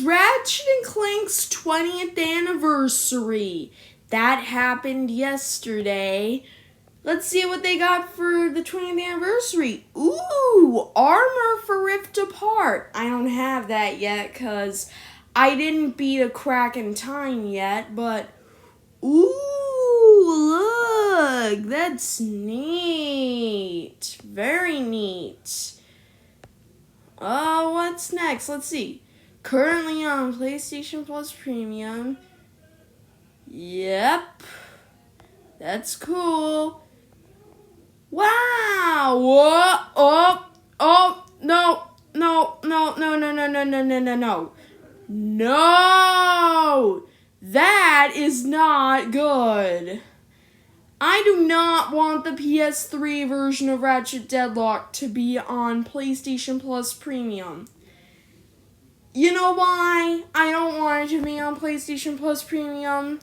Ratchet and Clank's 20th anniversary. That happened yesterday. Let's see what they got for the 20th anniversary. Ooh, armor for Rift Apart. I don't have that yet because I didn't beat a crack in time yet, but ooh, look, that's neat. Very neat. What's next? Let's see. Currently on PlayStation Plus Premium. Yep. That's cool. Wow. No. No. That is not good. I do not want the PS3 version of Ratchet Deadlocked to be on PlayStation Plus Premium. You know why I don't want it to be on PlayStation Plus Premium?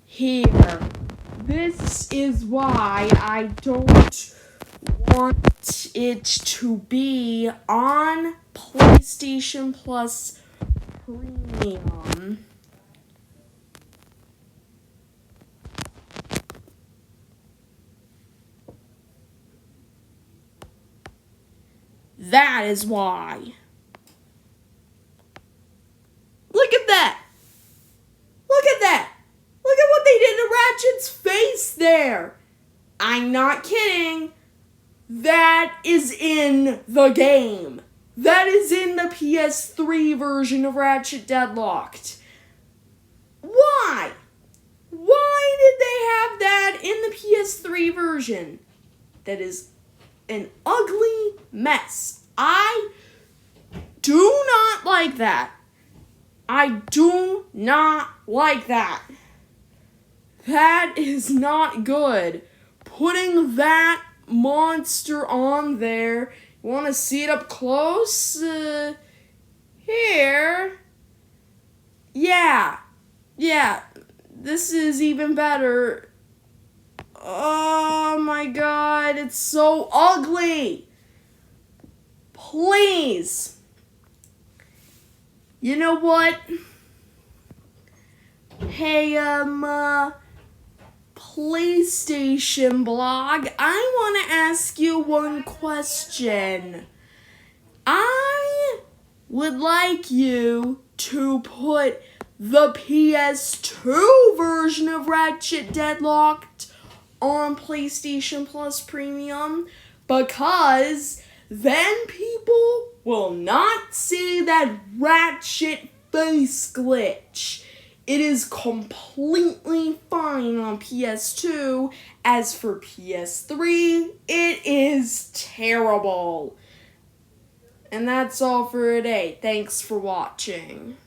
Here. This is why I don't want it to be on PlayStation Plus Premium. That is why. Look at that. Look at that. Look at what they did to Ratchet's face there. I'm not kidding. That is in the game. That is in the PS3 version of Ratchet Deadlocked. Why? Why did they have that in the PS3 version? That is an ugly mess. I do not like that. I do not like that. That is not good. Putting that monster on there. You want to see it up close? Here. Yeah. This is even better. Oh my god, it's so ugly. Please. You know what? Hey, PlayStation blog, I want to ask you one question. I would like you to put the PS2 version of Ratchet Deadlocked on PlayStation Plus Premium, because then people will not see that Ratchet face glitch. It is completely fine on PS2. As for PS3, it is terrible. And that's all for today. Thanks for watching.